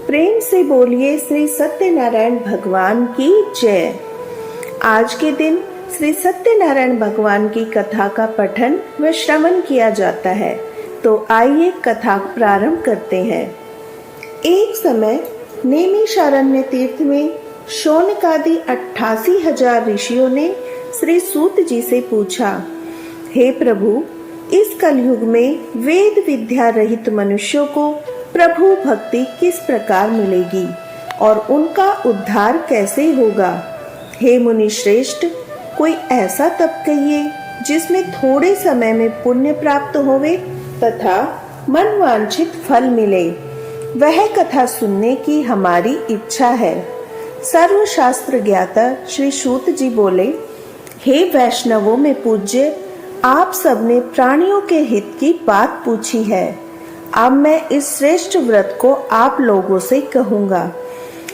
प्रेम से बोलिए श्री सत्यनारायण भगवान की जय। आज के दिन श्री सत्यनारायण भगवान की कथा का पठन व श्रवण किया जाता है। तो आइए कथा प्रारंभ करते हैं। एक समय नैमिषारण्य तीर्थ में शौनकादि 88,000 ऋषियों ने श्री सूत जी से पूछा, हे प्रभु, इस कलयुग में वेद विद्या रहित मनुष्यों को प्रभु भक्ति किस प्रकार मिलेगी और उनका उद्धार कैसे होगा। हे मुनि श्रेष्ठ, कोई ऐसा तप कहिए जिसमें थोड़े समय में पुण्य प्राप्त होवे तथा मनवांछित फल मिले। वह कथा सुनने की हमारी इच्छा है। सर्वशास्त्र ज्ञाता श्री सूत जी बोले, हे वैष्णवों में पूज्य, आप सबने प्राणियों के हित की बात पूछी है। अब मैं इस श्रेष्ठ व्रत को आप लोगों से कहूँगा,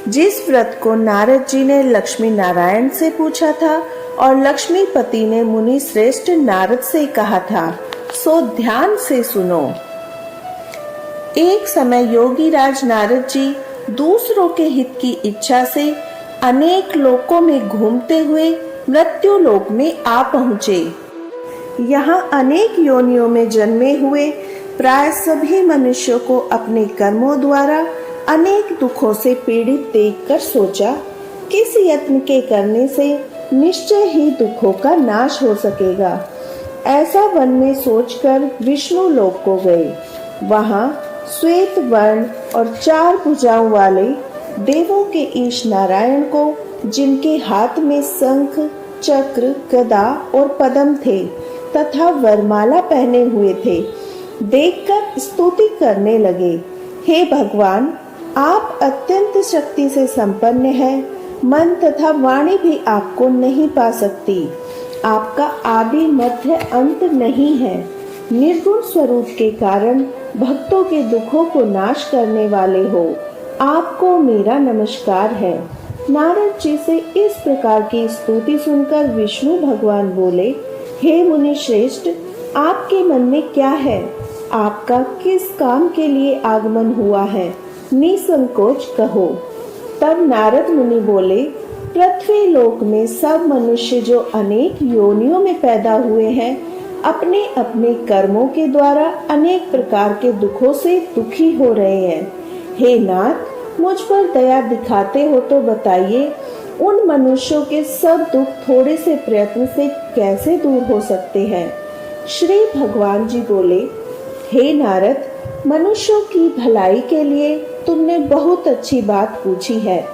जिस व्रत को नारद जी ने लक्ष्मी नारायण से पूछा था और लक्ष्मीपति ने मुनि श्रेष्ठ नारद से कहा था, सो ध्यान से सुनो। एक समय योगी राज नारद जी दूसरों के हित की इच्छा से अनेक लोकों में घूमते हुए मृत्यु लोक में आ पहुँचे। यहाँ अनेक योनियों में जन्मे हुए प्राय सभी मनुष्यों को अपने कर्मों द्वारा अनेक दुखों से पीड़ित देखकर सोचा, किस यत्न के करने से निश्चय ही दुखों का नाश हो सकेगा। ऐसा मन में सोचकर विष्णु लोक को गए। वहाँ श्वेत वर्ण और 4 भुजाओं वाले देवों के ईश नारायण को, जिनके हाथ में शंख, चक्र, गदा और पद्म थे तथा वरमाला पहने हुए थे, देखकर स्तुति करने लगे। हे भगवान, आप अत्यंत शक्ति से संपन्न हैं। मन तथा वाणी भी आपको नहीं पा सकती। आपका आदि मध्य अंत नहीं है। निर्गुण स्वरूप के कारण भक्तों के दुखों को नाश करने वाले हो। आपको मेरा नमस्कार है। नारद जी से इस प्रकार की स्तुति सुनकर विष्णु भगवान बोले, हे मुनि श्रेष्ठ, आपके मन में क्या है? आपका किस काम के लिए आगमन हुआ है? निसंकोच कहो। तब नारद मुनि बोले, पृथ्वी लोक में सब मनुष्य जो अनेक योनियों में पैदा हुए हैं, अपने अपने कर्मों के द्वारा अनेक प्रकार के दुखों से दुखी हो रहे हैं। हे नाथ, मुझ पर दया दिखाते हो तो बताइए, उन मनुष्यों के सब दुख थोड़े से प्रयत्न से कैसे दूर हो सकते हैं। श्री भगवान जी बोले, हे नारद, मनुष्यों की भलाई के लिए तुमने बहुत अच्छी बात पूछी है।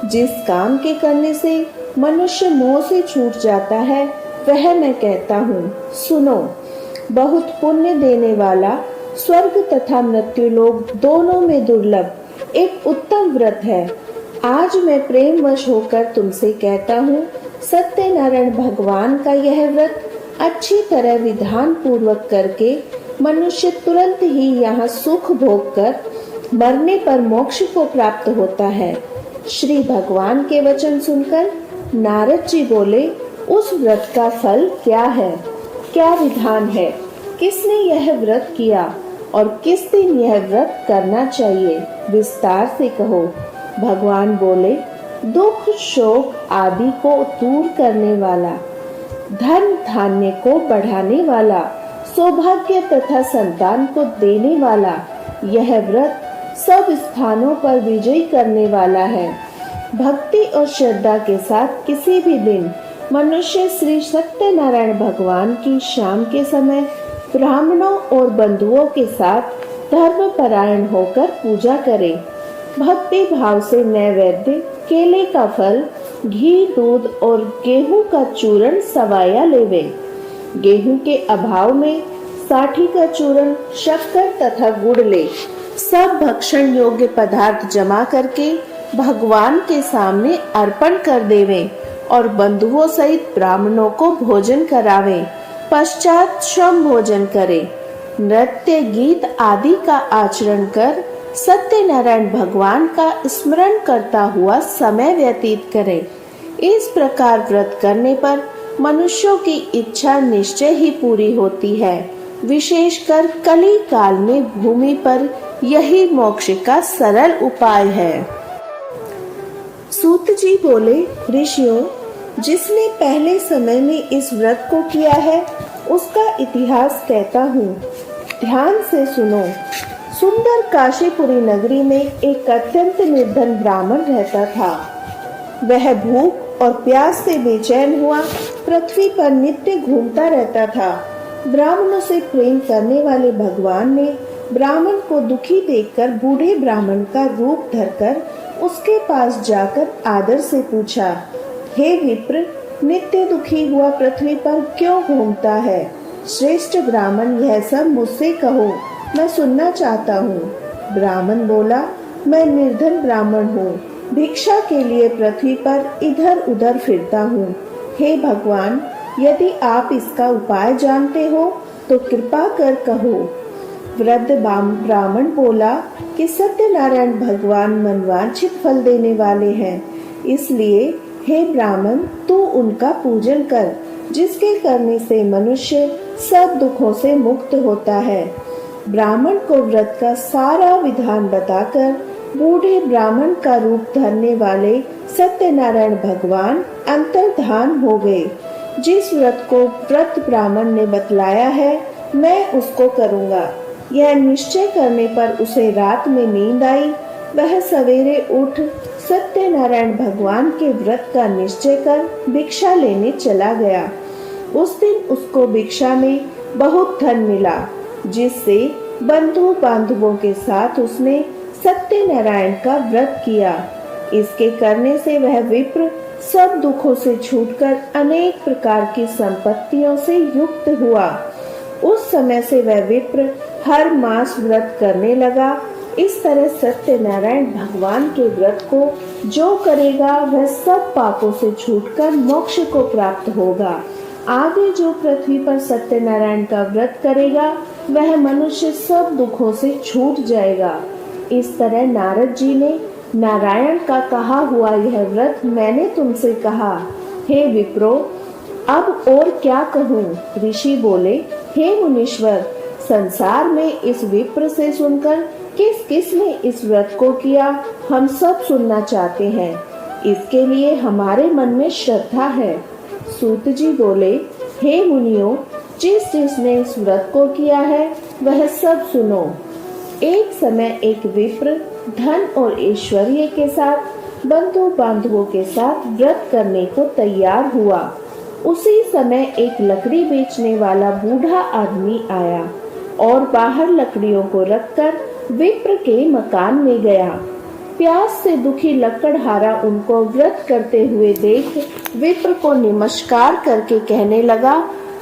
जिस काम के करने से मनुष्य मोह से छूट जाता है, वह मैं कहता हूँ, सुनो। बहुत पुण्य देने वाला, स्वर्ग तथा मृत्यु लोक दोनों में दुर्लभ एक उत्तम व्रत है। आज मैं प्रेमवश होकर तुमसे कहता हूँ, सत्यनारायण भगवान का यह व्रत अच्छी तरह विधान पूर्वक करके मनुष्य तुरंत ही यहाँ सुख भोग कर मरने पर मोक्ष को प्राप्त होता है। श्री भगवान के वचन सुनकर नारद जी बोले, उस व्रत का फल क्या है? क्या विधान है? किसने यह व्रत किया और किस दिन यह व्रत करना चाहिए? विस्तार से कहो। भगवान बोले, दुख शोक आदि को दूर करने वाला, धन धान्य को बढ़ाने वाला, सौभाग्य तथा संतान को देने वाला, यह व्रत सब स्थानों पर विजय करने वाला है। भक्ति और श्रद्धा के साथ किसी भी दिन मनुष्य श्री सत्यनारायण भगवान की शाम के समय ब्राह्मणों और बंधुओं के साथ धर्म परायण होकर पूजा करे। भक्ति भाव से नैवेद्य, केले का फल, घी, दूध और गेहूं का चूर्ण सवाया लेवे। गेहूं के अभाव में साठी का चूर्ण, शक्कर तथा गुड़ ले। सब भक्षण योग्य पदार्थ जमा करके भगवान के सामने अर्पण कर देवे और बंधुओं सहित ब्राह्मणों को भोजन करावे। पश्चात श्रम भोजन करे। नृत्य गीत आदि का आचरण कर सत्यनारायण भगवान का स्मरण करता हुआ समय व्यतीत करे। इस प्रकार व्रत करने पर मनुष्यों की इच्छा निश्चय ही पूरी होती है। विशेषकर कली काल में भूमि पर यही मोक्ष का सरल उपाय है। सूत जी बोले, ऋषियों, जिसने पहले समय में इस व्रत को किया है उसका इतिहास कहता हूँ, ध्यान से सुनो। सुंदर काशीपुरी नगरी में एक अत्यंत निर्धन ब्राह्मण रहता था। वह भूख और प्यास से बेचैन हुआ पृथ्वी पर नित्य घूमता रहता था। ब्राह्मणों से प्रेम करने वाले भगवान ने ब्राह्मण को दुखी देखकर बूढ़े ब्राह्मण का रूप धरकर उसके पास जाकर आदर से पूछा, हे विप्र, नित्य दुखी हुआ पृथ्वी पर क्यों घूमता है? श्रेष्ठ ब्राह्मण, यह सब मुझसे कहो, मैं सुनना चाहता हूँ। ब्राह्मण बोला, मैं निर्धन ब्राह्मण हूँ, भिक्षा के लिए पृथ्वी पर इधर उधर फिरता हूँ। हे भगवान, यदि आप इसका उपाय जानते हो तो कृपा कर कहो। वृद्ध ब्राह्मण बोला कि सत्यनारायण भगवान मनवांछित फल देने वाले हैं, इसलिए हे ब्राह्मण, तू उनका पूजन कर, जिसके करने से मनुष्य सब दुखों से मुक्त होता है। ब्राह्मण को व्रत का सारा विधान बताकर बूढ़े ब्राह्मण का रूप धरने वाले सत्यनारायण भगवान अंतर्धान हो गए। जिस व्रत को व्रत ब्राह्मण ने बतलाया है, मैं उसको करूँगा। यह निश्चय करने पर उसे रात में नींद आई। वह सवेरे उठ सत्यनारायण भगवान के व्रत का निश्चय कर भिक्षा लेने चला गया। उस दिन उसको भिक्षा में बहुत धन मिला, जिससे बंधु बांधवों के साथ उसने सत्यनारायण का व्रत किया। इसके करने से वह विप्र सब दुखों से छूटकर अनेक प्रकार की संपत्तियों से युक्त हुआ। उस समय से वह विप्र हर मास व्रत करने लगा। इस तरह सत्यनारायण भगवान के व्रत को जो करेगा वह सब पापों से छूटकर मोक्ष को प्राप्त होगा। आगे जो पृथ्वी पर सत्यनारायण का व्रत करेगा वह मनुष्य सब दुखों से छूट जाएगा। इस तरह नारद जी ने नारायण का कहा हुआ यह व्रत मैंने तुमसे कहा। हे विप्रो, अब और क्या कहूँ? ऋषि बोले, हे मुनीश्वर, संसार में इस विप्र से सुनकर किस किस ने इस व्रत को किया, हम सब सुनना चाहते हैं। इसके लिए हमारे मन में श्रद्धा है। सूत जी बोले, हे मुनियों, जिस जिसने इस व्रत को किया है वह सब सुनो। एक समय एक विप्र धन और ऐश्वर्य के साथ बंधु बांधवों के साथ व्रत करने को तैयार हुआ। उसी समय एक लकड़ी बेचने वाला बूढ़ा आदमी आया और बाहर लकड़ियों को रखकर विप्र के मकान में गया। प्यास से दुखी लकड़हारा उनको व्रत करते हुए देख विप्र को नमस्कार करके कहने लगा,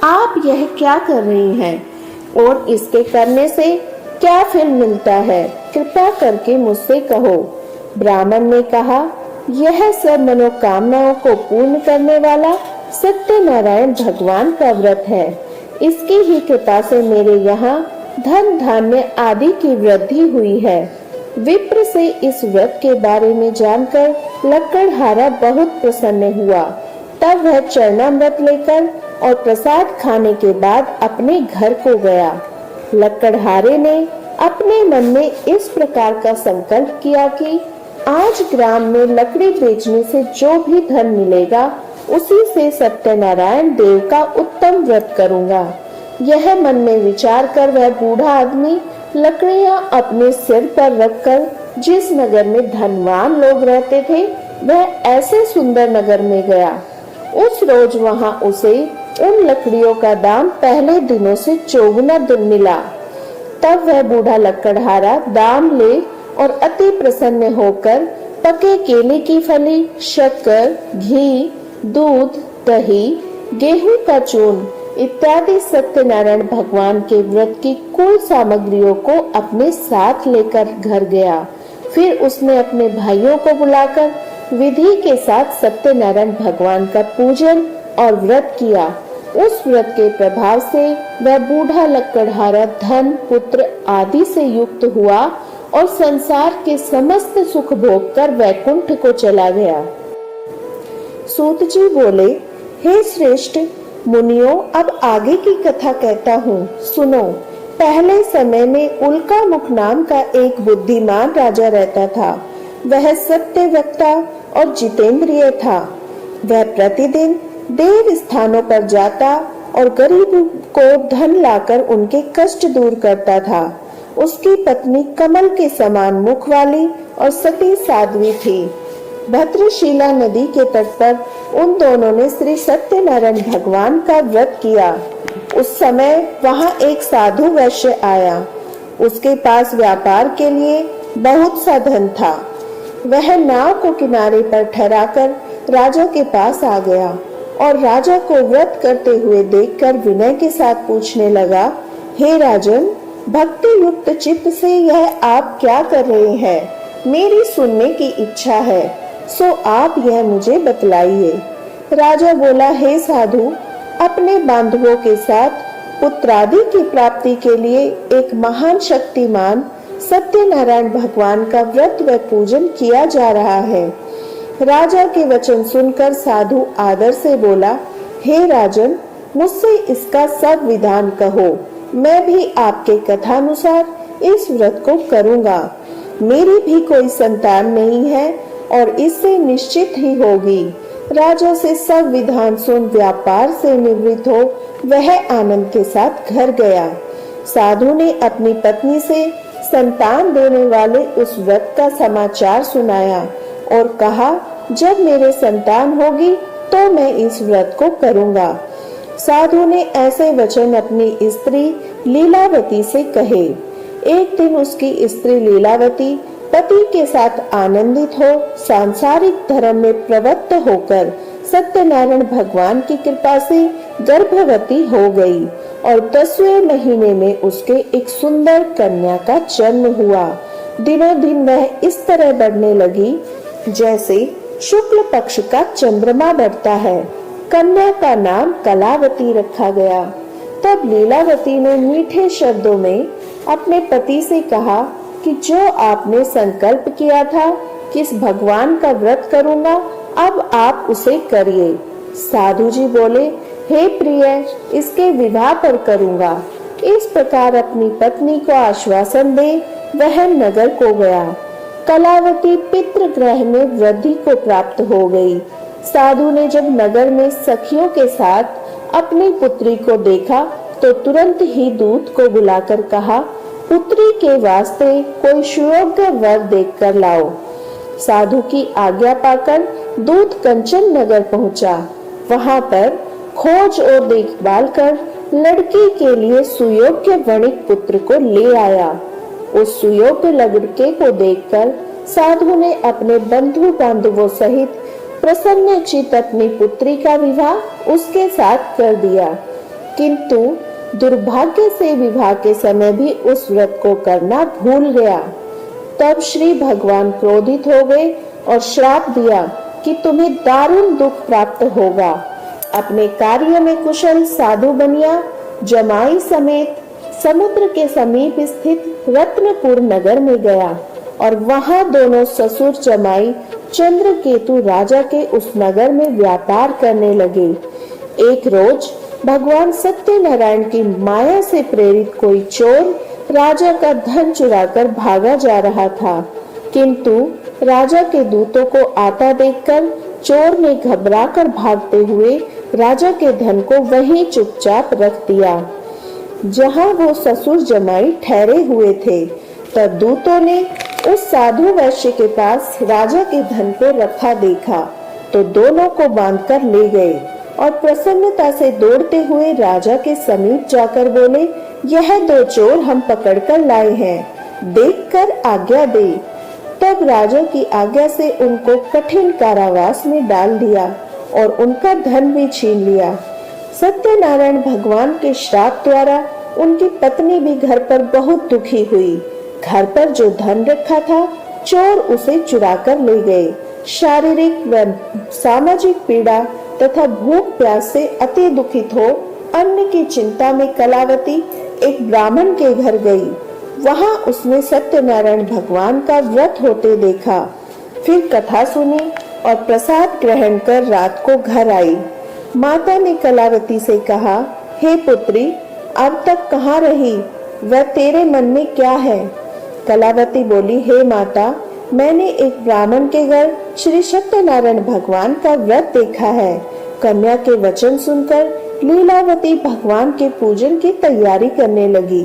आप यह क्या कर रही हैं और इसके करने से क्या फल मिलता है? कृपया करके मुझसे कहो। ब्राह्मण ने कहा, यह सब मनोकामनाओं को पूर्ण करने वाला सत्यनारायण भगवान का व्रत है। इसकी ही कृपा से मेरे यहाँ धन धान्य आदि की वृद्धि हुई है। विप्र से इस व्रत के बारे में जानकर लकड़हारा बहुत प्रसन्न हुआ। तब वह चरणामृत लेकर और प्रसाद खाने के बाद अपने घर को गया। लकड़हारे ने अपने मन में इस प्रकार का संकल्प किया कि आज ग्राम में लकड़ी बेचने से जो भी धन मिलेगा उसी से सत्यनारायण देव का उत्तम व्रत करूंगा। यह मन में विचार कर वह बूढ़ा आदमी लकड़ियां अपने सिर पर रखकर जिस नगर में धनवान लोग रहते थे वह ऐसे सुंदर नगर में गया। उस रोज वहां उसे उन लकड़ियों का दाम पहले दिनों से चौगुना मिला। तब वह बूढ़ा लकड़हारा दाम ले और अति प्रसन्न होकर पके केले की फली, शक्कर, घी, दूध, दही, गेहूं का चूर्ण इत्यादि सत्यनारायण भगवान के व्रत की कुल सामग्रियों को अपने साथ लेकर घर गया। फिर उसने अपने भाइयों को बुलाकर विधि के साथ सत्यनारायण भगवान का पूजन और व्रत किया। उस व्रत के प्रभाव से वह बूढ़ा लकड़हारा धन, पुत्र आदि से युक्त हुआ और संसार के समस्त सुख भोग कर वैकुंठ को चला गया। सूत जी बोले, हे श्रेष्ठ मुनियों, अब आगे की कथा कहता हूँ, सुनो। पहले समय में उल्कामुख नाम का एक बुद्धिमान राजा रहता था। वह सत्यवक्ता और जितेंद्रिय था। वह प्रतिदिन देव स्थानों पर जाता और गरीबों को धन लाकर उनके कष्ट दूर करता था। उसकी पत्नी कमल के समान मुख वाली और सती साध्वी थी। भद्रशिला नदी के तट पर उन दोनों ने श्री सत्यनारायण भगवान का व्रत किया। उस समय वहां एक साधु वैश्य आया। उसके पास व्यापार के लिए बहुत सा धन था। वह नाव को किनारे पर ठहराकर राजा के पास आ गया और राजा को व्रत करते हुए देखकर विनय के साथ पूछने लगा, हे राजन, भक्ति युक्त चित्त से यह आप क्या कर रहे हैं? मेरी सुनने की इच्छा है, सो आप यह मुझे बतलाइए। राजा बोला, हे साधु, अपने बांधवों के साथ पुत्रादि की प्राप्ति के लिए एक महान शक्तिमान सत्यनारायण भगवान का व्रत व पूजन किया जा रहा है। राजा के वचन सुनकर साधु आदर से बोला, हे राजन, मुझसे इसका सब विधान कहो। मैं भी आपके कथानुसार इस व्रत को करूंगा। मेरी भी कोई संतान नहीं है और इससे निश्चित ही होगी। राजा से सब विधान सुन व्यापार से निवृत्त हो वह आनंद के साथ घर गया। साधु ने अपनी पत्नी से संतान देने वाले उस व्रत का समाचार सुनाया और कहा, जब मेरे संतान होगी तो मैं इस व्रत को करूंगा। साधु ने ऐसे वचन अपनी स्त्री लीलावती से कहे। एक दिन उसकी स्त्री लीलावती पति के साथ आनंदित हो सांसारिक धर्म में प्रवृत्त होकर सत्यनारायण भगवान की कृपा से गर्भवती हो गई और 10वें महीने में उसके एक सुंदर कन्या का जन्म हुआ। दिनों दिन वह इस तरह बढ़ने लगी जैसे शुक्ल पक्ष का चंद्रमा बढ़ता है। कन्या का नाम कलावती रखा गया। तब लीलावती ने मीठे शब्दों में अपने पति से कहा कि जो आपने संकल्प किया था कि इस भगवान का व्रत करूंगा, अब आप उसे करिए। साधु जी बोले, हे प्रिय, इसके विवाह पर करूंगा। इस प्रकार अपनी पत्नी को आश्वासन दे वह नगर को गया। कलावती पितृ ग्रह में वृद्धि को प्राप्त हो गई। साधु ने जब नगर में सखियों के साथ अपनी पुत्री को देखा तो तुरंत ही दूत को बुलाकर कहा, पुत्री के वास्ते कोई सुयोग्य वर देखकर लाओ। साधु की आज्ञा पाकर दूत कंचन नगर पहुंचा। वहां पर खोज और देखभाल कर लड़की के लिए सुयोग्य वणिक पुत्र को ले आया। उस सुयोग्य लड़के को देखकर साधु ने अपने बंधु बांधवों सहित प्रसन्नचित्त अपनी पुत्री का विवाह उसके साथ कर दिया। किंतु दुर्भाग्य से विवाह के समय भी उस व्रत को करना भूल गया। तब श्री भगवान क्रोधित हो गए और श्राप दिया कि तुम्हें दारुण दुख प्राप्त होगा। अपने कार्य में कुशल साधु बनिया जमाई समेत समुद्र के समीप स्थित रत्नपुर नगर में गया और वहां दोनों ससुर जमाई चंद्रकेतु राजा के उस नगर में व्यापार करने लगे। एक रोज भगवान सत्यनारायण की माया से प्रेरित कोई चोर राजा का धन चुराकर भागा जा रहा था, किंतु राजा के दूतों को आता देखकर चोर ने घबराकर भागते हुए राजा के धन को वहीं चुपचाप रख दिया जहां वो ससुर जमाई ठहरे हुए थे। तब दूतों ने उस साधु वैश्य के पास राजा के धन को रखा देखा तो दोनों को बांधकर ले गए और प्रसन्नता से दौड़ते हुए राजा के समीप जाकर बोले, यह दो चोर हम पकड़कर लाए हैं, देखकर आज्ञा दे। तब राजा की आज्ञा से उनको कठिन कारावास में डाल दिया और उनका धन भी छीन लिया। सत्यनारायण भगवान के श्राप द्वारा उनकी पत्नी भी घर पर बहुत दुखी हुई। घर पर जो धन रखा था चोर उसे चुरा कर ले गए। शारीरिक व सामाजिक पीड़ा तथा भूख प्यास से अति दुखित हो अन्न की चिंता में कलावती एक ब्राह्मण के घर गई। वहां उसने सत्यनारायण भगवान का व्रत होते देखा। फिर कथा सुनी और प्रसाद ग्रहण कर रात को घर आई। माता ने कलावती से कहा, हे पुत्री, अब तक कहाँ रही? वह तेरे मन में क्या है? कलावती बोली, हे माता, मैंने एक ब्राह्मण के घर श्री सत्यनारायण भगवान का व्रत देखा है। कन्या के वचन सुनकर लीलावती भगवान के पूजन की तैयारी करने लगी।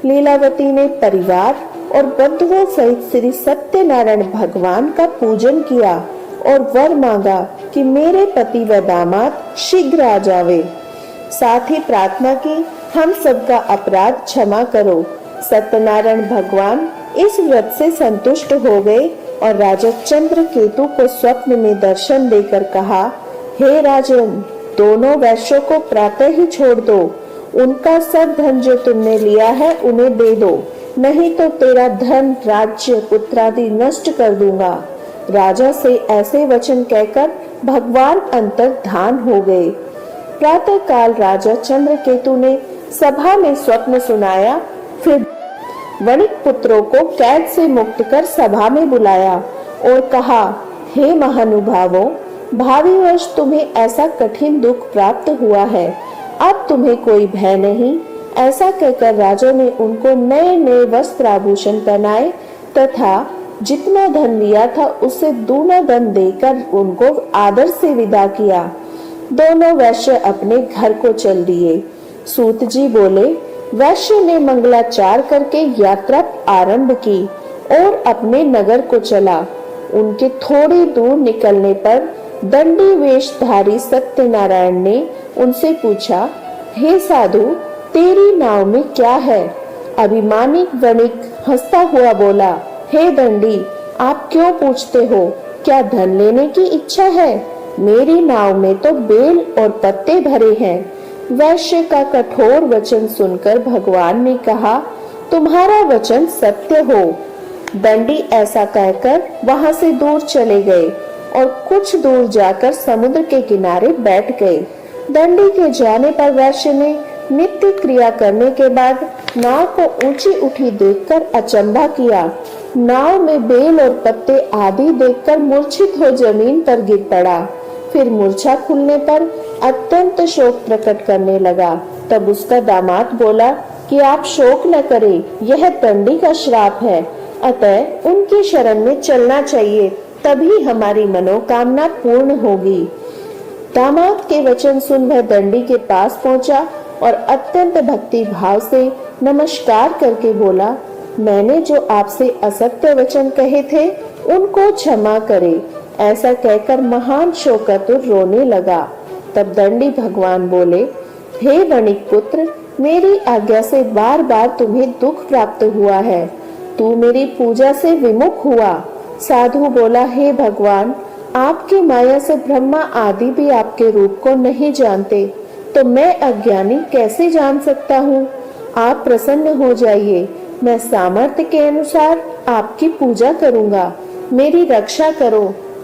लीलावती ने परिवार और बंधुओं सहित श्री सत्यनारायण भगवान का पूजन किया और वर मांगा कि मेरे पति व दामाद शीघ्र आ जावे। साथ ही प्रार्थना की, हम सबका अपराध क्षमा करो। सत्यनारायण भगवान इस व्रत से संतुष्ट हो गए और राजा चंद्रकेतु को स्वप्न में दर्शन देकर कहा, हे राजन, दोनों वैश्यों को प्रातः ही छोड़ दो। उनका सब धन जो तुमने लिया है उन्हें दे दो, नहीं तो तेरा धन, राज्य, पुत्रादि नष्ट कर दूंगा। राजा से ऐसे वचन कहकर भगवान अंतर्धान हो गए। प्रातः काल राजा चंद्रकेतु ने सभा में स्वप्न सुनाया। फिर वणिक पुत्रों को कैद से मुक्त कर सभा में बुलाया और कहा, हे महानुभावों, भावी वर्ष तुम्हें ऐसा कठिन दुख प्राप्त हुआ है, अब तुम्हें कोई भय नहीं। ऐसा कहकर राजा ने उनको नए नए वस्त्र आभूषण पहनाए तथा जितना धन लिया था उससे दूना धन देकर उनको आदर से विदा किया। दोनों वैश्य अपने घर को चल दिए। सूत जी बोले, वैश्य ने मंगलाचार करके यात्रा आरंभ की और अपने नगर को चला। उनके थोड़ी दूर निकलने पर दंडी वेशधारी सत्यनारायण ने उनसे पूछा, हे साधु, तेरी नाव में क्या है? अभिमानी वणिक हंसता हुआ बोला, हे दंडी, आप क्यों पूछते हो? क्या धन लेने की इच्छा है? मेरी नाव में तो बेल और पत्ते भरे हैं। वैश्य का कठोर वचन सुनकर भगवान ने कहा, तुम्हारा वचन सत्य हो। दंडी ऐसा कहकर वहां से दूर चले गए और कुछ दूर जाकर समुद्र के किनारे बैठ गए। दंडी के जाने पर वैश्य ने नित्य क्रिया करने के बाद नाव को ऊंची उठी देखकर अचंभा किया। नाव में बेल और पत्ते आदि देखकर मूर्छित हो जमीन पर गिर पड़ा। फिर मूर्छा खुलने पर अत्यंत शोक प्रकट करने लगा। तब उसका दामाद बोला कि आप शोक न करें, यह दंडी का श्राप है, अतः उनकी शरण में चलना चाहिए, तभी हमारी मनोकामना पूर्ण होगी। दामाद के वचन सुन वह दंडी के पास पहुंचा और अत्यंत भक्ति भाव से नमस्कार करके बोला, मैंने जो आपसे असत्य वचन कहे थे उनको क्षमा करे। ऐसा कहकर महान शोकातुर रोने लगा। तब दंडी भगवान बोले, हे वणिक पुत्र, मेरी आज्ञा से बार बार तुम्हें दुख प्राप्त हुआ है, तू मेरी पूजा से विमुख हुआ। साधु बोला, हे भगवान, आपकी माया से ब्रह्मा आदि भी आपके रूप को नहीं जानते, तो मैं अज्ञानी कैसे जान सकता हूँ? आप प्रसन्न हो जाइए, मैं सामर्थ्य के अनुसार आपकी पूजा करूँगा। मेरी रक्षा करो,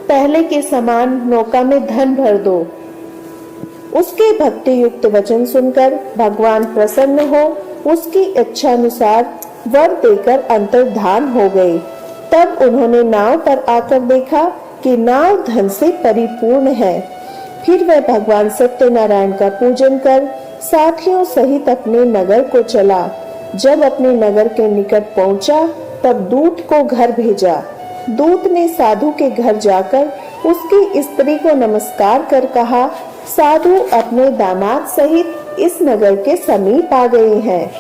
पहले के समान नौका में धन भर दो। उसके भक्ति युक्त वचन सुनकर भगवान प्रसन्न हो उसकी इच्छा अनुसार वर देकर अंतर्धान हो गए। तब उन्होंने नाव पर आकर देखा कि नाव धन से परिपूर्ण है। फिर वह भगवान सत्यनारायण का पूजन कर साथियों सहित अपने नगर को चला। जब अपने नगर के निकट पहुंचा तब दूत को घर भेजा। दूत ने साधु के घर जाकर उसकी स्त्री को नमस्कार कर कहा, साधु अपने दामाद सहित इस नगर के समीप आ गए हैं।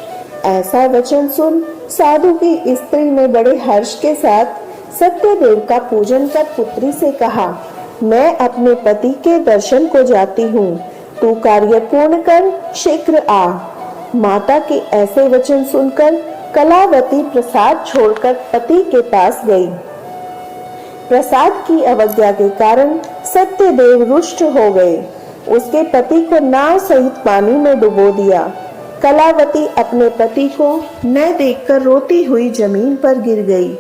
ऐसा वचन सुन साधु की स्त्री ने बड़े हर्ष के साथ सत्यदेव का पूजन कर पुत्री से कहा, मैं अपने पति के दर्शन को जाती हूँ, तू कार्य पूर्ण कर शीघ्र आ। माता के ऐसे वचन सुनकर कलावती प्रसाद छोड़कर पति के पास गई। प्रसाद की अवज्ञा के कारण सत्यदेव रुष्ट हो गए। उसके पति को नाव सहित पानी में डुबो दिया। कलावती अपने पति को न देखकर रोती हुई जमीन पर गिर गई।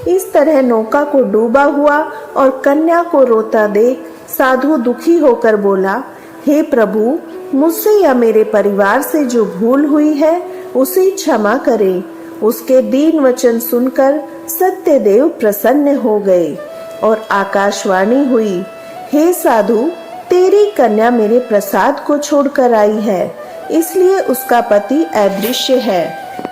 इस तरह नौका को डूबा हुआ और कन्या को रोता देख साधु दुखी होकर बोला, हे प्रभु, मुझसे या मेरे परिवार से जो भूल हुई है उसे क्षमा करें। उसके दीन वचन सुनकर सत्यदेव प्रसन्न हो गए और आकाशवाणी हुई, हे साधु, तेरी कन्या मेरे प्रसाद को छोड़कर आई है, इसलिए उसका पति अदृश्य है।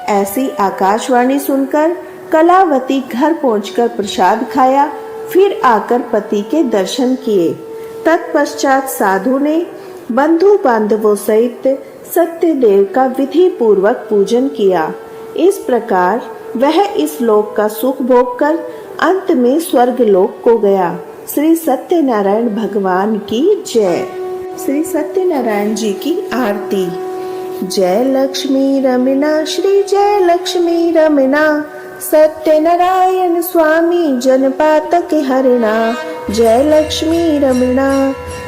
ऐसी आकाशवाणी सुनकर कलावती घर पहुंचकर प्रसाद खाया, फिर आकर पति के दर्शन किए। तत्पश्चात साधु ने बंधु बांधवों सहित सत्यदेव का विधि पूर्वक पूजन किया। इस प्रकार वह इस लोक का सुख भोग कर अंत में स्वर्ग लोक को गया। श्री सत्यनारायण भगवान की जय। श्री सत्यनारायण जी की आरती। जय लक्ष्मी रमना श्री जय लक्ष्मी रमना, सत्यनारायण स्वामी जनपातक हरिणा। जय लक्ष्मी रमना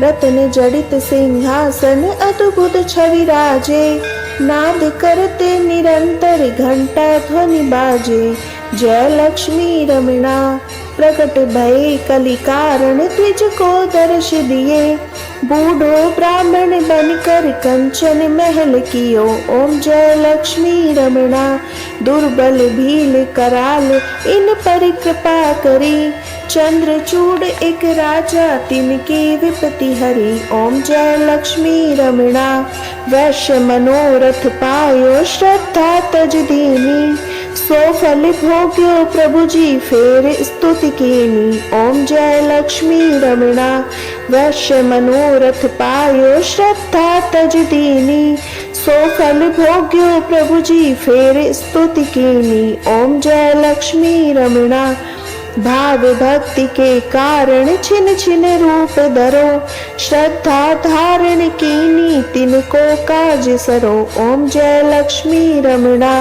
रत्न जड़ित सिंहासन अद्भुत छवि राजे, नाद करते निरंतर घंटा ध्वनि बाजे। जय लक्ष्मी रमना प्रकट भये कलि कारण द्विज को दर्श दिए, बूढ़ो ब्राह्मण बनकर कंचन महल कियो। ओम जय लक्ष्मी रमना दुर्बल भील कराल इन पर कृपा करी, चंद्रचूड़ एक राजा तिनकी विपत्ति हरी। ओम जय लक्ष्मी रमना वैश्य मनोरथ पायो, श्रद्धा तज दीनी, सो फल भोग्यो प्रभु जी फेर स्तुति कीनी। ओम जय लक्ष्मी रमना वैश्य मनोरथ पायो, श्रद्धा तज दीनी, सो फल भोग्यो प्रभु जी फेर स्तुति कीनी। ओम जय लक्ष्मी रमना भाव भक्ति के कारण छिन छिन रूप धरो, श्रद्धा धारण कीनी तिनको काज सरो। ओम जय लक्ष्मी रमना